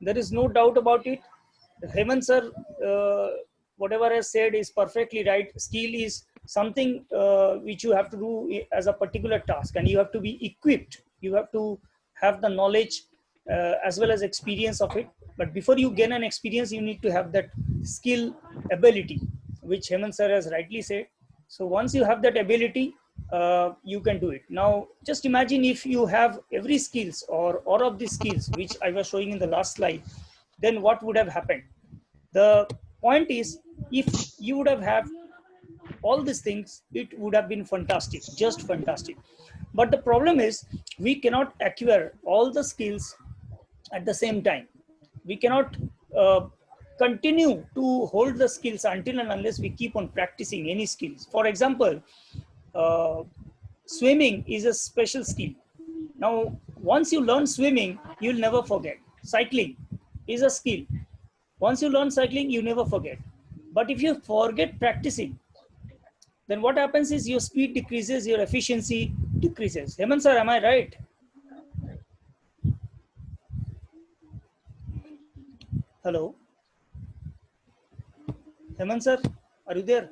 There is no doubt about it. Hemant sir, whatever has said is perfectly right. Skill is something which you have to do as a particular task, and you have to be equipped. You have to have the knowledge as well as experience of it. But before you gain an experience, you need to have that skill ability, which Hemant sir has rightly said. So once you have that ability, you can do it. Now, just imagine if you have every skills or all of the skills which I was showing in the last slide, then what would have happened? The point is, if you would have had all these things, it would have been fantastic, just fantastic. But the problem is, we cannot acquire all the skills at the same time. We cannot uh, continue to hold the skills until and unless we keep on practicing any skills. For example, uh, swimming is a special skill. Now, once you learn swimming, you'll never forget. Cycling is a skill. Once you learn cycling, you never forget. But if you forget practicing, then what happens is your speed decreases, your efficiency decreases. Hemant sir, am I right? Hello? Hemant sir, are you there?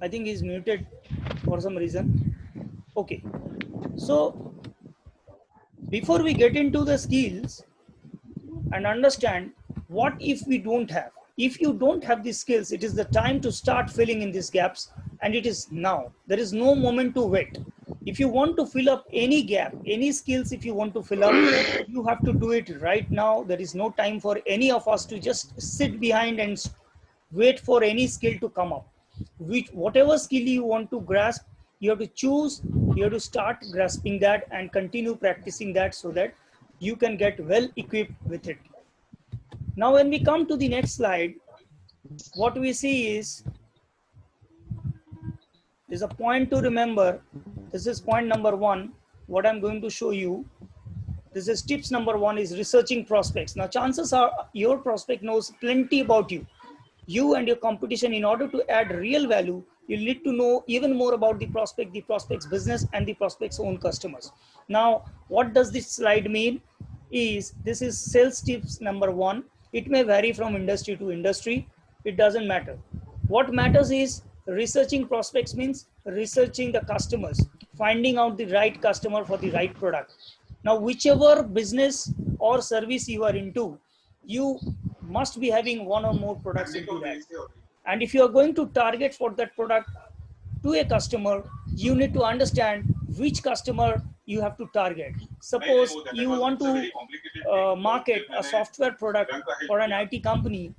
I think he's muted for some reason. Okay. So before we get into the skills and understand what if we don't have. If you don't have these skills, it is the time to start filling in these gaps, and it is now. There is no moment to wait. If you want to fill up any gap, any skills, if you want to fill up, you have to do it right now. There is no time for any of us to just sit behind and wait for any skill to come up. Whatever skill you want to grasp, you have to choose, you have to start grasping that and continue practicing that so that you can get well equipped with it. Now, when we come to the next slide, what we see is there's a point to remember. This is point number one. What I'm going to show you. This is tips number one is researching prospects. Now, chances are your prospect knows plenty about you. You and your competition, in order to add real value, you need to know even more about the prospect's business, and the prospect's own customers. Now, what does this slide mean? This is sales tips number one. It may vary from industry to industry. It doesn't matter. What matters is researching prospects means researching the customers, finding out the right customer for the right product. Now, whichever business or service you are into, you must be having one or more products into that. And if you are going to target for that product to a customer, you need to understand which customer you have to target. Suppose you want to market a software product for an IT company,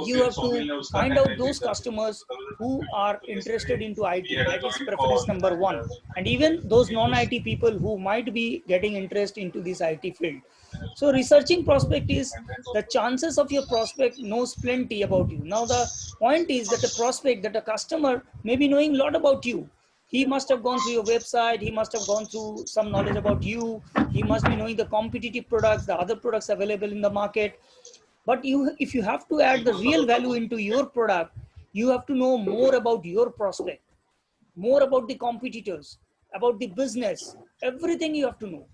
you have to find out those customers who are interested into IT. That is preference number one. And even those non-IT people who might be getting interest into this IT field. So researching prospect is the chances of your prospect knows plenty about you. Now the point is that the prospect, that a customer may be knowing a lot about you. He must have gone through your website. He must have gone through some knowledge about you. He must be knowing the competitive products, the other products available in the market. But if you have to add the real value into your product, you have to know more about your prospect, more about the competitors, about the business, everything you have to know.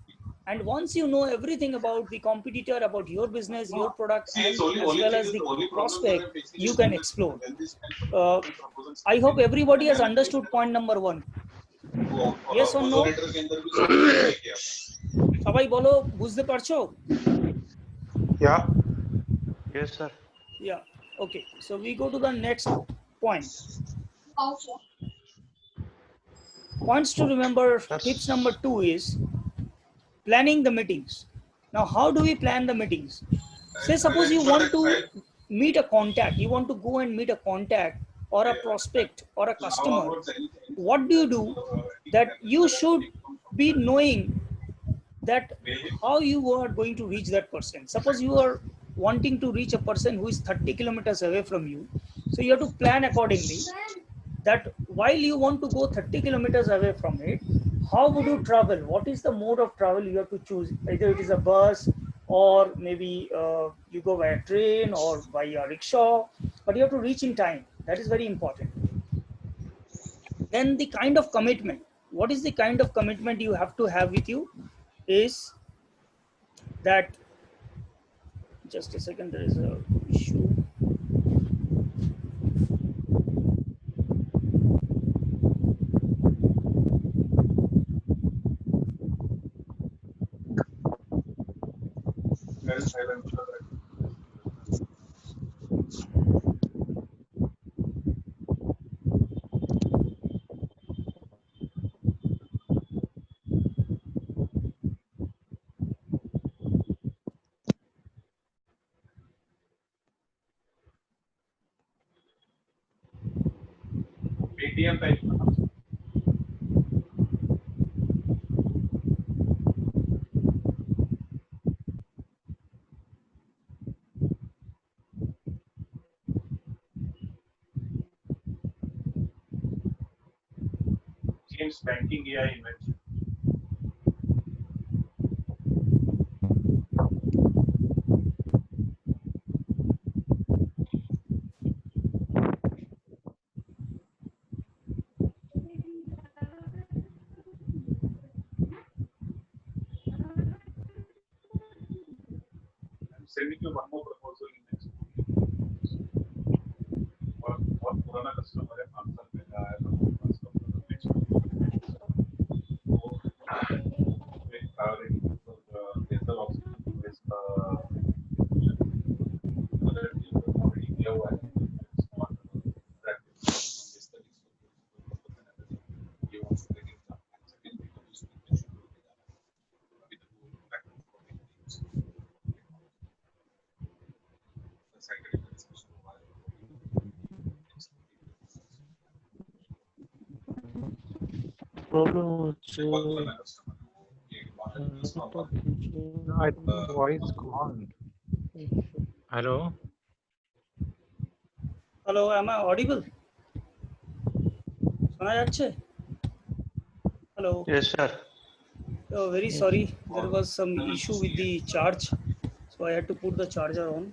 And once you know everything about the competitor, about your business, your product, and as well as the prospect, you can explore. I hope everybody has understood point number one. Yes or no? সবাই বলো বুঝতে পারছো? Yeah. Yes, sir. Yeah. Okay. So we go to the next point. Points to remember. Tips number two is planning the meetings. Now, how do we plan the meetings? Say, suppose you want to meet a contact, you want to go and meet a contact or a prospect or a customer. What do? That you should be knowing that how you are going to reach that person. Suppose you are wanting to reach a person who is 30 kilometers away from you. So you have to plan accordingly that while you want to go 30 kilometers away from it, how would you travel? What is the mode of travel you have to choose? Either it is a bus, or maybe you go by a train or by a rickshaw, but you have to reach in time. That is very important. Then the kind of commitment. What is the kind of commitment you have to have with you is that just a second, there is a issue. Paytm type James banking AI invention. I'm sending you one more proposal in next 2 weeks. और पुराना customer है 5 साल पहले आया था next week traveling for dental oxygen is already किया हुआ है প্রবলেম হচ্ছে I think voice gone. Hello Hello, am I audible? শোনা যাচ্ছে? Hello. Yes, sir. Oh, very sorry, there was some issue with the charge, so I had to put the charger on.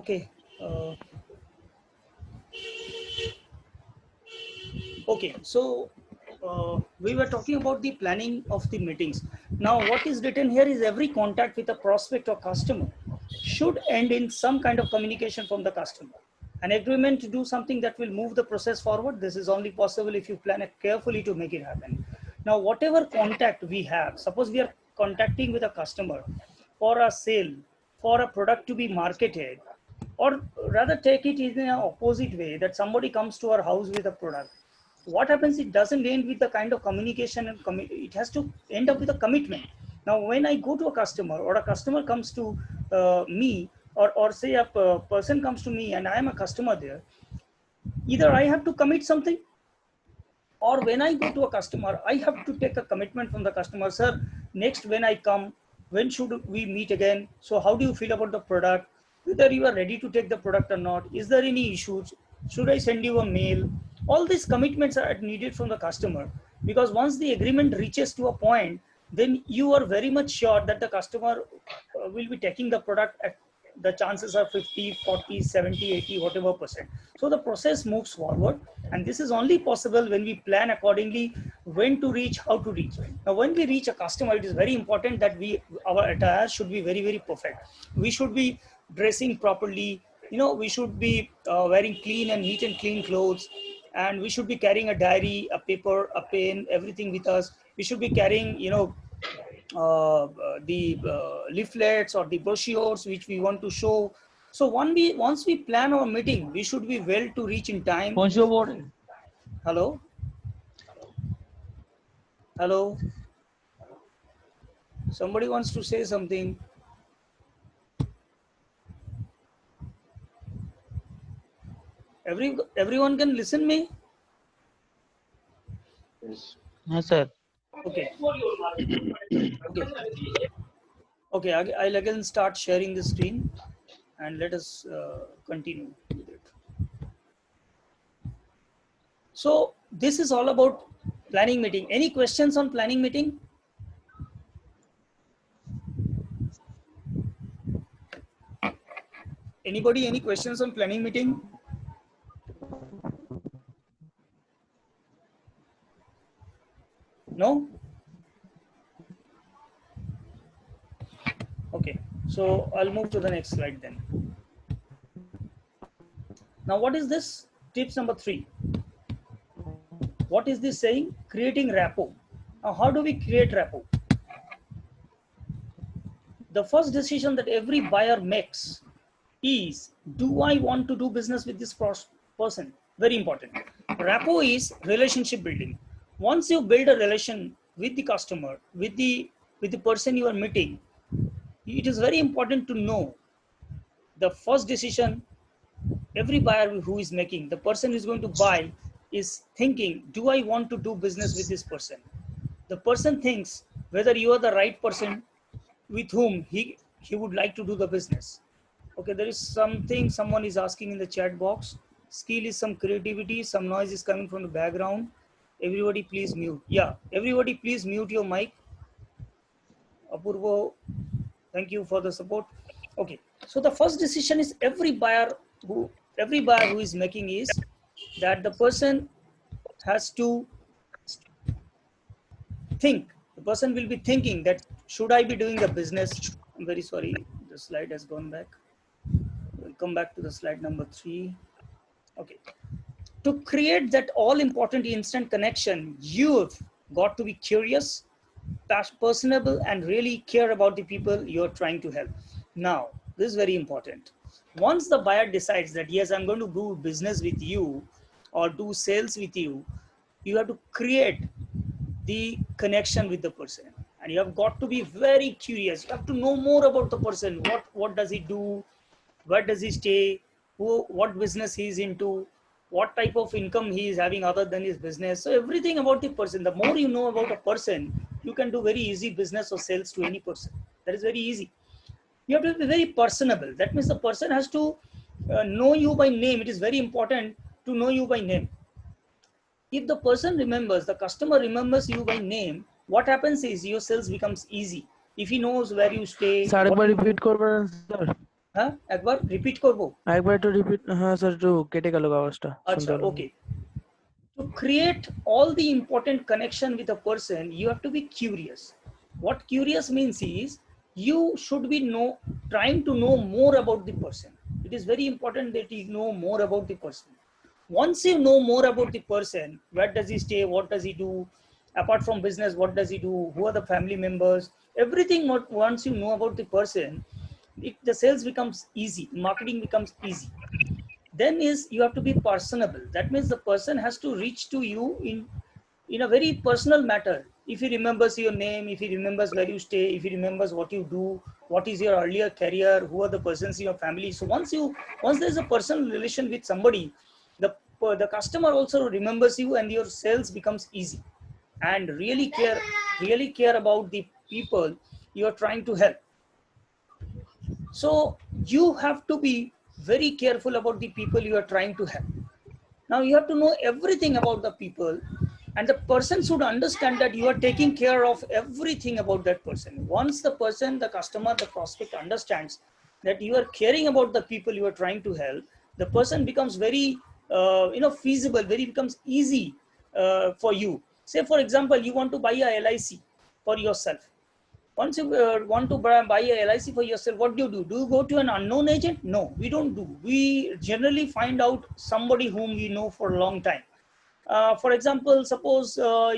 Okay. Okay, so we were talking about the planning of the meetings. Now, what is written here is every contact with a prospect or customer should end in some kind of communication from the customer. An agreement to do something that will move the process forward. This is only possible if you plan it carefully to make it happen. Now, whatever contact we have, suppose we are contacting with a customer for a sale, for a product to be marketed, or rather take it in an opposite way, that somebody comes to our house with a product. What happens, it doesn't end with the kind of communication and it has to end up with a commitment. Now, when I go to a customer or a customer comes to me, or say a person comes to me and I am a customer there, either I have to commit something, or when I go to a customer, I have to take a commitment from the customer. Sir, next when I come, when should we meet again? So how do you feel about the product? Whether you are ready to take the product or not? Is there any issues? Should I send you a mail? All these commitments are needed from the customer, because once the agreement reaches to a point, then you are very much sure that the customer will be taking the product at the chances are 50, 40, 70, 80, whatever percent. So the process moves forward, and this is only possible when we plan accordingly when to reach, how to reach. Now, when we reach a customer, it is very important that our attire should be very, very perfect. We should be dressing properly. We should be wearing clean and neat and clean clothes, and we should be carrying a diary, a paper, a pen, everything with us. We should be carrying, the leaflets or the brochures which we want to show. So once we plan our meeting, we should be well to reach in time. Hello. Somebody wants to say something. Everyone can listen me? হ্যাঁ sir Okay. Okay, I'll again start sharing the screen and let us continue with it. So this is all about planning meeting. Any questions on planning meeting? Anybody, any questions on planning meeting? No? Okay, so I'll move to the next slide then. Now, what is this? Tips number 3. What is this saying? Creating rapport. Now, how do we create rapport? The first decision that every buyer makes is, do I want to do business with this person? Very important. Rapport is relationship building. Once you build a relation with the customer, with the person you are meeting, it is very important to know the first decision every buyer who is making, the person who is going to buy is thinking, do I want to do business with this person? The person thinks whether you are the right person with whom he would like to do the business. Okay, there is something someone is asking in the chat box. Skill is some creativity, some noise is coming from the background. Everybody please mute. Yeah, everybody please mute your mic. Apurvo, thank you for the support. Okay, so the first decision is every buyer who is making is that the person has to think. The person will be thinking that should I be doing the business? I'm very sorry, the slide has gone back. We'll come back to the slide number 3. Okay, to create that all important instant connection, you've got to be curious, personable, and really care about the people you're trying to help. Now, this is very important. Once the buyer decides that yes, I'm going to do business with you or do sales with you, you have to create the connection with the person, and you have got to be very curious. You have to know more about the person. What does he do? Where does he stay? What business he is into? What type of income he is having other than his business? So everything about the person. The more you know about a person, you can do very easy business or sales to any person. That is very easy. You have to be very personable. That means the person has to know you by name. It is very important to know you by name. If the person remembers, the customer remembers you by name, what happens is your sales becomes easy. If he knows where you stay, sir what একবার you repeat do, করবেন sir হ্যাঁ একবার repeat করবো একবার একটু repeat হ্যাঁ sir একটু কেটে গেল আওয়াজটা শুনতে আচ্ছা পেলাম না। okay. To create all the important connection with a person, you have to be curious. What curious means is you should be trying to know more about the person. It is very important that you know more about the person. Once you know more about the person, where does he stay, what does he do, apart from business, what does he do, who are the family members, everything. Once you know about the person, the sales becomes easy, marketing becomes easy. Then is you have to be personable. That means the person has to reach to you in a very personal matter. If he remembers your name, if he remembers where you stay, if he remembers what you do, what is your earlier career, who are the persons in your family. So once there's a personal relation with somebody, the customer also remembers you, and your sales becomes easy. And really care about the people you are trying to help. So you have to be very careful about the people you are trying to help. Now you have to know everything about the people, and the person should understand that you are taking care of everything about that person. Once the person, the customer, the prospect understands that you are caring about the people you are trying to help, the person becomes very feasible, very becomes easy for you. Say for example, you want to buy a LIC for yourself. Once you want to buy a LIC for yourself, what do? Do you go to an unknown agent? No, we don't do. We generally find out somebody whom we know for a long time. For example, suppose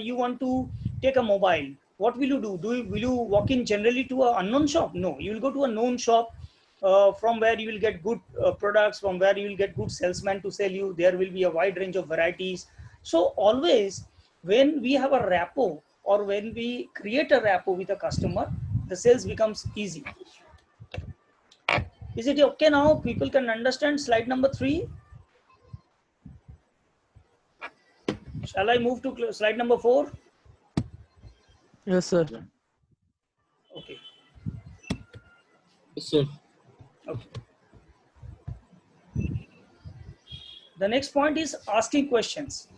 you want to take a mobile. What will you do? Will you walk in generally to an unknown shop? No, you will go to a known shop from where you will get good products, from where you will get good salesmen to sell you. There will be a wide range of varieties. So always when we have a rapport, or when we create a rapport with a customer, the sales becomes easy. Is it okay now? People can understand slide number 3. Shall I move to slide number 4? Yes sir. Okay. Yes, sir. Okay. The next point is asking questions.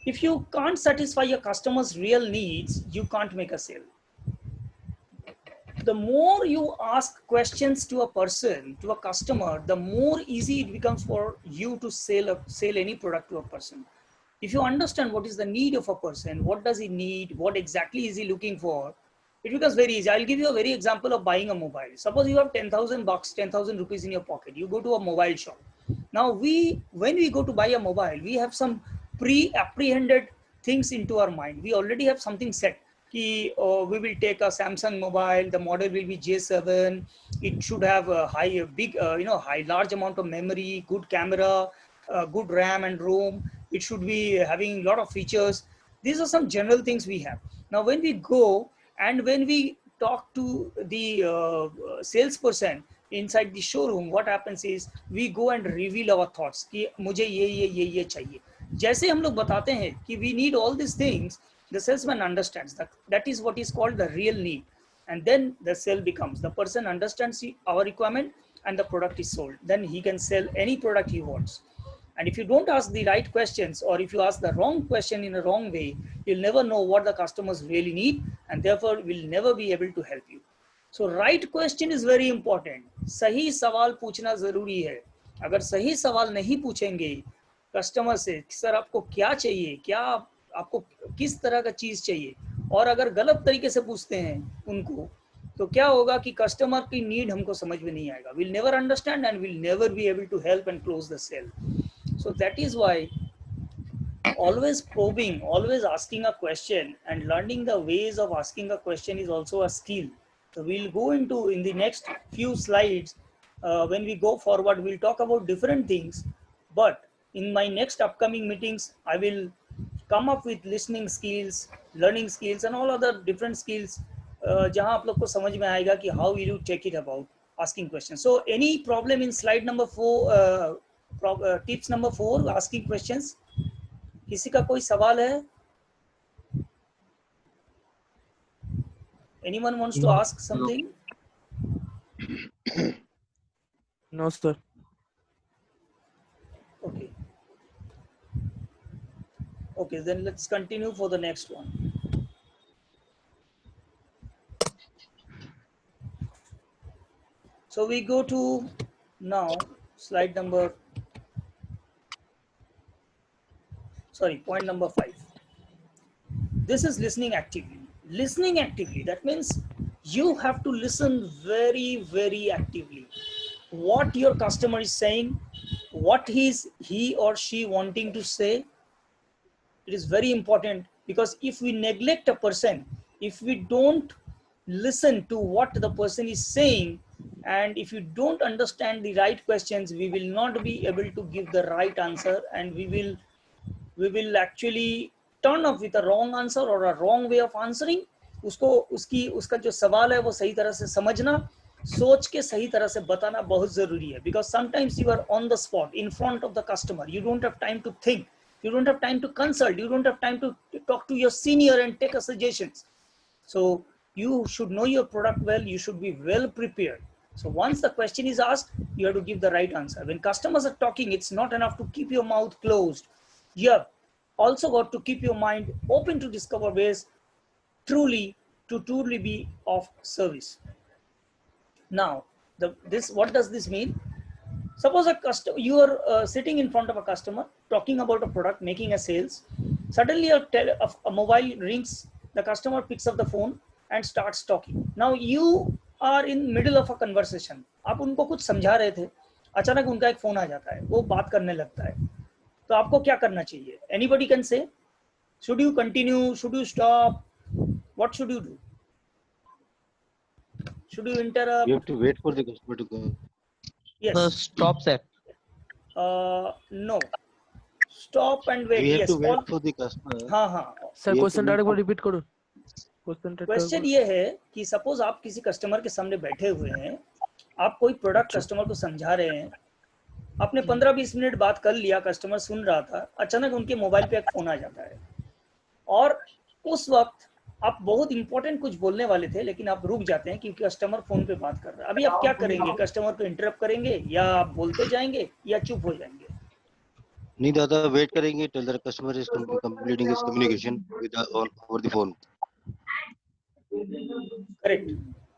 If you can't satisfy your customer's real needs, you can't make a sale. The more you ask questions to a person, to a customer, the more easy it becomes for you to sell any product to a person. If you understand what is the need of a person, what does he need, what exactly is he looking for, it becomes very easy. I'll give you a very example of buying a mobile. Suppose you have 10,000 bucks, 10,000 rupees in your pocket. You go to a mobile shop. Now when we go to buy a mobile, we have some pre-apprehended things into our mind. We already have something set. We will take a Samsung mobile. The model will be J7. It should have a large amount of memory, good camera, good RAM and ROM. It should be having a lot of features. These are some general things we have. Now, when we go and when we talk to the salesperson inside the showroom, what happens is we go and reveal our thoughts कि मुझे ये चाहिए. जैसे हम लोग बताते हैं कि we need all these things, the salesman understands that is what is called the real need, and then the sale becomes, the person understands our requirement and the product is sold. Then he can sell any product he wants. And if you don't ask the right questions, or if you ask the wrong question in a wrong way, you'll never know what the customers really need, and therefore will never be able to help you. So right question is very important. सही सवाल पूछना जरूरी है. अगर सही सवाल नहीं पूछेंगे कस्टमर से, सर आपको क्या चाहिए, क्या आपको किस तरह का चीज चाहिए, और अगर गलत तरीके से पूछते हैं उनको, तो क्या होगा कि कस्टमर की नीड हमको समझ में नहीं आएगा. We'll never understand and we'll never be able to help and close the sale. So that is why always probing, always asking a question and learning the ways of asking a question is also a skill. So we'll go into in the next few slides. When we go forward, we'll talk about different things. But in my next upcoming meetings, I will come up with listening skills, learning skills, and all other different skills. जहाँ आप लोग को समझ में आएगा कि how will you take it about asking questions. So any problem in slide number 4? Tips number 4, asking questions. किसी का कोई सवाल है? Anyone wants to ask something? No, sir. Okay. Okay, then let's continue for the next one. So we go to now slide number, point number 5. This is listening actively. Listening actively, that means you have to listen very, very actively. What your customer is saying, what he or she wanting to say, it is very important, because if we neglect a person, if we don't listen to what the person is saying, and if you don't understand the right questions, we will not be able to give the right answer, and we will actually turn off with a wrong answer or a wrong way of answering. उसका जो सवाल है वो सही तरह से समझना, सोच के सही तरह से बताना बहुत जरूरी है. Because sometimes you are on the spot in front of the customer, you don't have time to think, you don't have time to consult, you don't have time to talk to your senior and take a suggestions. So you should know your product well, you should be well prepared. So once the question is asked, you have to give the right answer. When customers are talking, it's not enough to keep your mouth closed. You have also got to keep your mind open to discover ways truly be of service. Now, what does this mean? Suppose you are sitting in front of a customer, talking about a product, making a sales. Suddenly a mobile rings, the customer picks up the phone and starts talking. Now you are in middle of a conversation. आप उनको कुछ समझा रहे थे, अचानक उनका एक phone आ जाता है, वो बात करने लगता है, तो आपको क्या करना चाहिए? Anybody can say, should you continue, should you stop, what should you do? Should you interrupt? You have to wait for the customer to go. Yes. Stop, sir. No. Stop and wait. We have Yes. to wait for the customer. हाँ. Sir, question direct को repeat करो. Question ये है कि suppose आप किसी customer के सामने बैठे हुए हैं, आप कोई प्रोडक्ट कस्टमर को समझा रहे हैं, आपने 15-20 मिनट बात कर लिया, कस्टमर सुन रहा था, अचानक उनके मोबाइल पे एक फोन आ जाता है, और उस वक्त आप बहुत इंपॉर्टेंट कुछ बोलने वाले थे, लेकिन आप रुक जाते हैं क्योंकि कस्टमर फोन पे बात कर रहा है. अभी आप क्या करेंगे? कस्टमर को इंटरप्ट करेंगे, या आप बोलते जाएंगे, या चुप हो जाएंगे? नहीं दादा, वेट करेंगे till the customer is completing his communication with over the phone. Correct.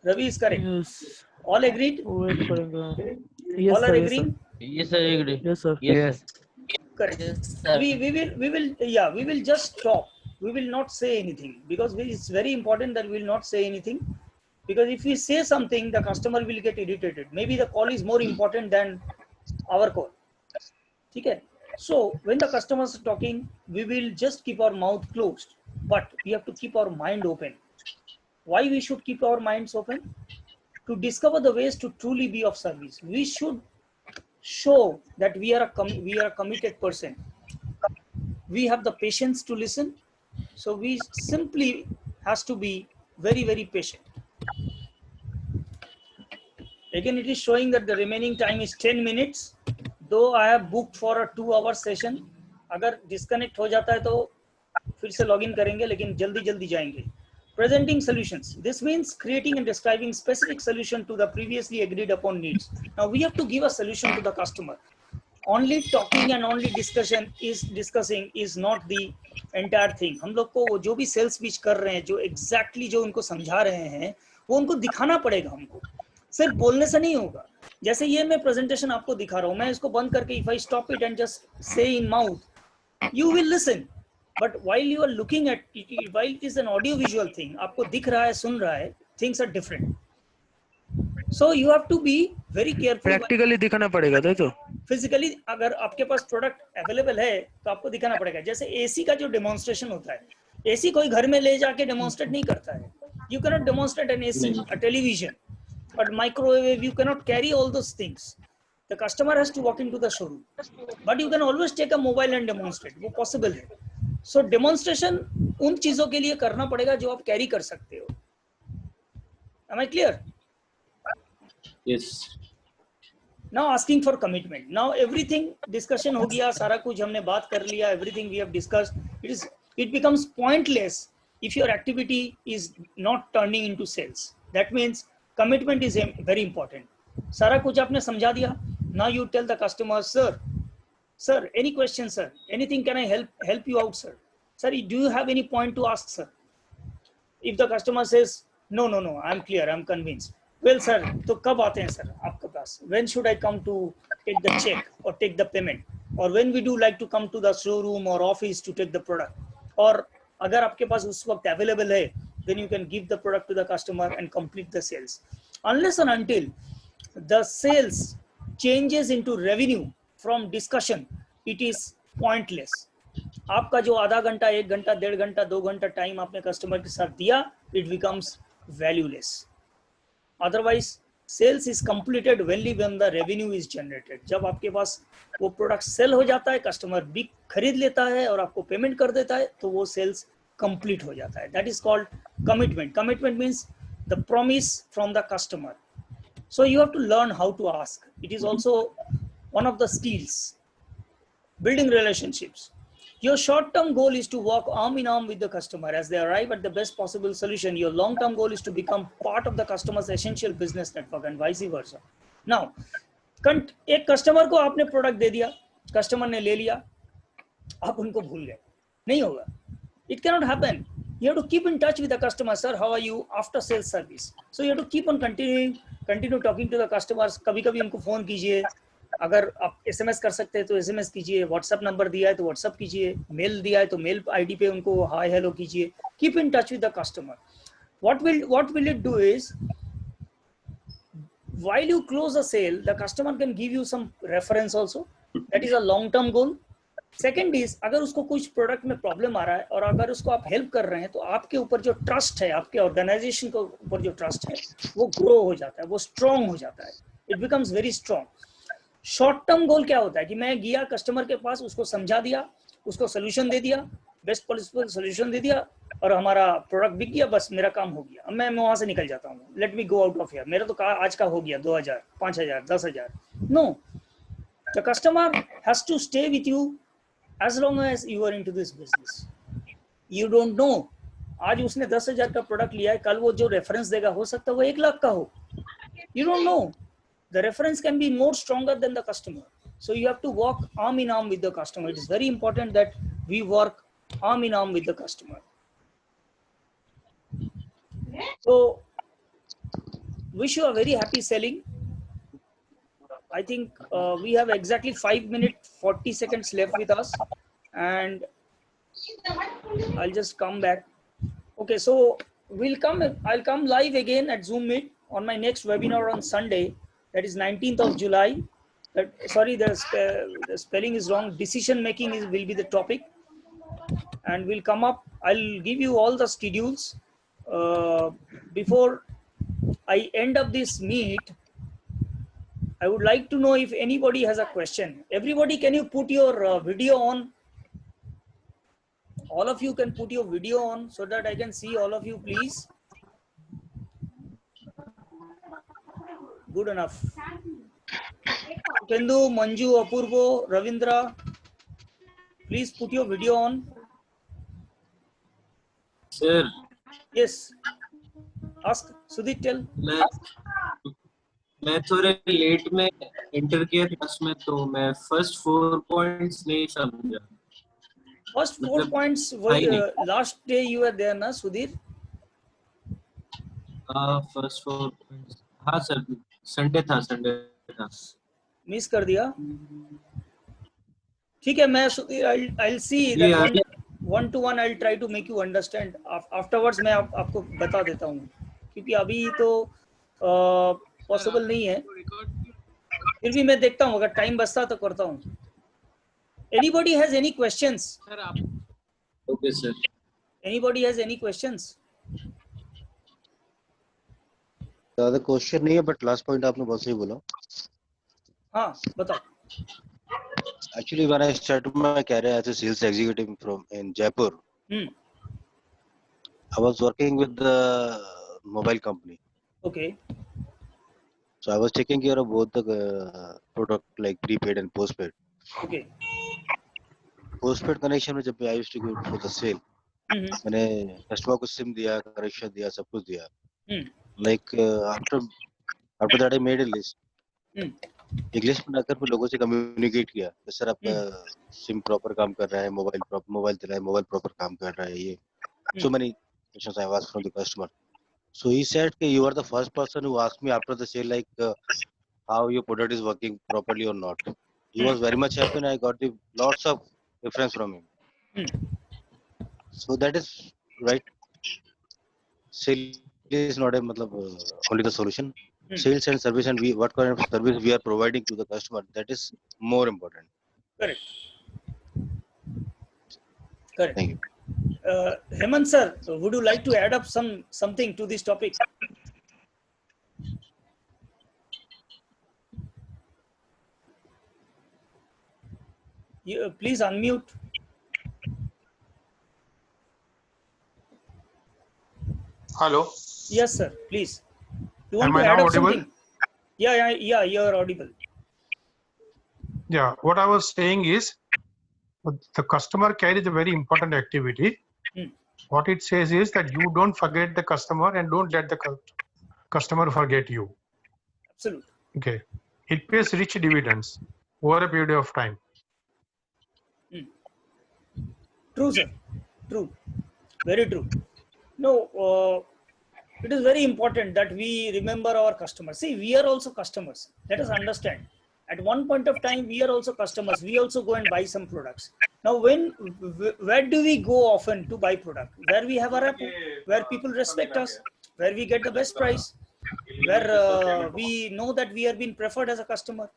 Ravi is correct. Yes. All agreed? Wait करेंगे. Yes, All sir. are Yes, agreeing? sir. Yes, sir. I agree. Yes, sir. Yes. Correct. Yes, sir. We will just stop. We will not say anything because it's very important that we will not say anything, because if we say something, the customer will get irritated. Maybe the call is more important than our call. Okay. So when the customers are talking, we will just keep our mouth closed, but we have to keep our mind open. Why we should keep our minds open? To discover the ways to truly be of service. We should show that we are a committed person. We have the patience to listen. So we simply has to be very, very patient. Again, it is showing that the remaining time is 10 minutes. Though I have booked for a 2-hour session. अगर disconnect हो जाता है तो फिर से login करेंगे, लेकिन जल्दी जाएंगे. Presenting solutions. This means creating and describing specific solution to the previously agreed upon needs. Now we have to give a solution to the customer. Only talking and only discussing is not the entire thing. हम लोग को वो जो भी sales pitch कर रहे हैं, जो exactly जो उनको समझा रहे हैं, वो उनको दिखाना पड़ेगा हमको. सिर्फ बोलने से नहीं होगा. जैसे ये मैं प्रेजेंटेशन आपको दिखा रहा हूँ, मैं इसको बंद करके if I stop it and just say in mouth, you will listen. But while you are looking at it, while it is an audio visual thing, आपको दिख रहा है, सुन रहा है, things are different. So you have to be very careful. Practically दिखाना पड़ेगा तो physically अगर आपके पास प्रोडक्ट अवेलेबल है तो आपको दिखाना पड़ेगा. जैसे एसी का जो डेमोन्स्ट्रेशन होता है, एसी कोई घर में ले जाके डेमोन्स्ट्रेट नहीं करता है. You can not demonstrate N AC, a television, but microwave, you cannot carry all those things. The customer has to walk into the showroom, but you can always take a mobile and demonstrate. वो possible है. So demonstration उन चीजों के लिए करना पड़ेगा जो आप carry कर सकते हो. Am I clear? Yes. Now asking for commitment. Now everything discussion हो गया, सारा कुछ हमने बात कर लिया. Everything we have discussed. It becomes pointless if your activity is not turning into sales. That means commitment is very important. सारा कुछ आपने समझा दिया. Now you tell the customer, sir, any question, sir? Anything can I help you out, sir? Sir, do you have any point to ask, sir? If the customer says, no, I'm clear, I'm convinced. Well, sir, तो कब आते हैं sir आपके पास? When should I come to take the check or take the payment? Or when we do like to come to the showroom or office to take the product? और अगर आपके पास उस वक्त available है, then you can give the product to the customer and complete the sales. Unless and until the sales changes into revenue from discussion, it is pointless. आपका जो आधा घंटा, 1 घंटा, 1.5 घंटा, 2 घंटा टाइम आपने कस्टमर के साथ दिया, it becomes valueless. Otherwise, sales is completed only when the revenue is generated. जब आपके पास वो प्रोडक्ट सेल हो जाता है, कस्टमर भी खरीद लेता है और आपको पेमेंट कर देता है, तो वो सेल्स complete हो जाता है. That is called commitment. Commitment means the promise from the customer. So you have to learn how to ask. It is also one of the skills. Building relationships. Your short-term goal is to walk arm in arm with the customer as they arrive at the best possible solution. Your long-term goal is to become part of the customer's essential business network and vice versa. Now, एक customer को आपने product दे दिया, customer ने ले लिया, आप उनको भूल गए, नहीं होगा. It cannot happen. You have to keep in touch with the customer. Sir, how are you? After sales service. So you have to keep on continue talking to the customers. कभी-कभी उनको फोन कीजिए. अगर आप SMS कर सकते हैं तो SMS कीजिए. WhatsApp नंबर दिया है तो WhatsApp कीजिए. मेल दिया है तो मेल ID पे उनको हाय हेलो कीजिए. Keep in touch with the customer. What will it do is, while you close a sale, the customer can give you some reference also. That is a long-term goal. Second is, अगर उसको कुछ product में problem आ रहा है और अगर उसको आप हेल्प कर रहे हैं तो आपके ऊपर जो ट्रस्ट है, आपके ऑर्गेनाइजेशन के ऊपर जो ट्रस्ट है, वो ग्रो हो जाता है, वो स्ट्रॉन्ग हो जाता है. It becomes very strong. Short term goal क्या होता है कि मैं गया कस्टमर के पास, उसको समझा दिया, उसको सोल्यूशन दे दिया, बेस्ट पॉसिबल सोल्यूशन दे दिया और हमारा प्रोडक्ट बिक गया, बस मेरा काम हो गया, अब मैं वहां से निकल जाता हूँ. Let me go out of here, मेरा तो आज का हो गया 2000, 5000, 10,000. No, the customer has to stay with you as long as you are into this business. You don't know, आज उसने 10,000 का प्रोडक्ट लिया है, कल वो जो रेफरेंस देगा हो सकता है वो 1 लाख का हो. You don't know. The reference can be more stronger than the customer. So you have to walk arm in arm with the customer. It is very important that we work arm in arm with the customer. So wish you a very happy selling. I think we have exactly 5 minutes 40 seconds left with us, and I'll just come back. Okay, so I'll come live again at Zoom Meet on my next webinar on Sunday, that is 19th of July. Sorry, the spelling is wrong. Decision making will be the topic, and we'll come up. I'll give you all the schedules. Before I end up this meet, I would like to know if anybody has a question. Everybody, can you put your video on? All of you can put your video on so that I can see all of you, please. Good enough. Kendu, Manju, Apurvo, Ravindra, please put your video on. Sir, Yes. Ask Sudhit, tell. मैं थोड़े late में enter किया class में, तो मैं first 4 points नहीं समझा. First 4 points were last day you were there, na Sudhir? First 4 points. हाँ सर, संडे था. मिस कर दिया. ठीक है, मैं I'll see that one to one I'll try to make you understand. Afterwards मैं आपको बता देता हूँ, क्योंकि अभी तो पॉसिबल नहीं है. फिर भी मैं देखता हूँ, अगर टाइम बचता तो करता हूँ. Anybody has any questions? Okay sir. Anybody has any questions? ज़्यादा क्वेश्चन नहीं है, बट लास्ट पॉइंट आपने बहुत सही बोला. हाँ, बताओ. Actually, when I started my career as a sales executive in Jaipur, I was working with the mobile company. Okay. So I was taking care of both the product like prepaid and postpaid. Okay. Postpaid connection में जब I used to go for the sale, मैंने customer को SIM दिया, connection दिया, सब कुछ दिया. Like after that I made a list. English में आकर फिर लोगों से कम्युनिकेट किया, सर आपका सिम प्रॉपर काम कर रहा है, मोबाइल चला है, मोबाइल प्रॉपर काम कर रहा है, ये so many questions I asked from the customer. So he said you are the first person who asked me after the sale like how your product is working properly or not. He was very much happy and I got the lots of reference from him. So that is right. Sale is not a only the solution. Sales and service, and what kind of service we are providing to the customer, that is more important. Correct. Correct. Thank you. Hemant sir, would you like to add up something to this topic? Please unmute. Hello. Yes, sir. Please. You want Am to I add now up audible? something? Yeah, you're audible. Yeah, what I was saying is the customer care is a very important activity. What it says is that you don't forget the customer and don't let the customer forget you. Absolutely. Okay. It pays rich dividends over a period of time. True, sir. True. Very true. No, it is very important that we remember our customers. See, we are also customers. Let us understand. At one point of time, we are also customers. We also go and buy some products. Now, where do we go often to buy product? Where we have a rapport, where people respect us, where we get the best price, where we know that we are being preferred as a customer.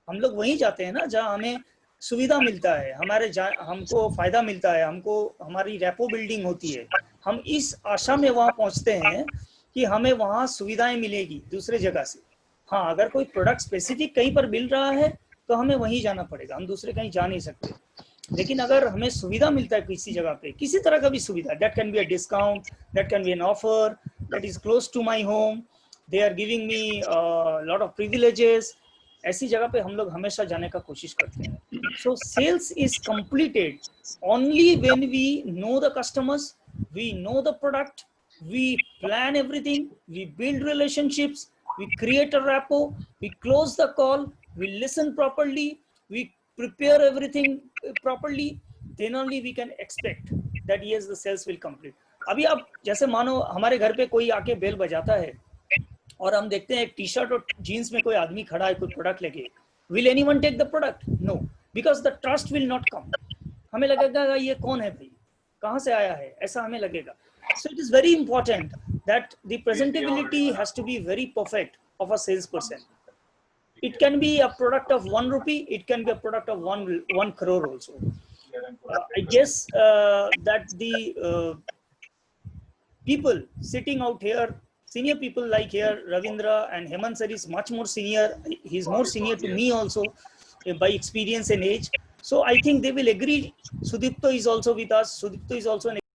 हम लोग वहीं जाते हैं ना जहाँ हमें सुविधा मिलता है, हमको फायदा मिलता है, हमको हमारी रेपो बिल्डिंग होती है. हम इस आशा में वहाँ पहुँचते हैं कि हमें वहाँ सुविधाएं मिलेगी दूसरे जगह से. हाँ, अगर कोई प्रोडक्ट स्पेसिफिक कहीं पर मिल रहा है तो हमें वहीं जाना पड़ेगा, हम दूसरे कहीं जा नहीं सकते. लेकिन अगर हमें सुविधा मिलता है किसी जगह पे, किसी तरह का भी सुविधा, that can be a discount, that can be an offer, that is close to my home, they are giving me lot of privileges, ऐसी जगह पे हम लोग हमेशा जाने का कोशिश करते हैं. So sales is completed only when we know the customers, we know the product, we plan everything, we build relationships, we create a rapport, we close the call, we listen properly, we prepare everything properly, then only we can expect that yes, the sales will complete. अभी आप जैसे मानो हमारे घर पे कोई आके bell बजाता है और हम देखते हैं एक टी शर्ट और जीन्स में कोई आदमी खड़ा है कोई प्रोडक्ट लेके, Will anyone take the product? No, because the trust will not come. हमें लगेगा ये कौन है भाई, कहाँ से आया है, ऐसा हमें लगेगा. So it is very important that the presentability has to be very perfect of a salesperson. It can be a product of 1 rupee, it can be a product of 1 crore also. I guess that the people sitting out here, senior people like here, Ravindra and Hemant sir is much more senior. He's more senior to me also by experience and age. So I think they will agree. Sudipto is also with us. Sudipto is also an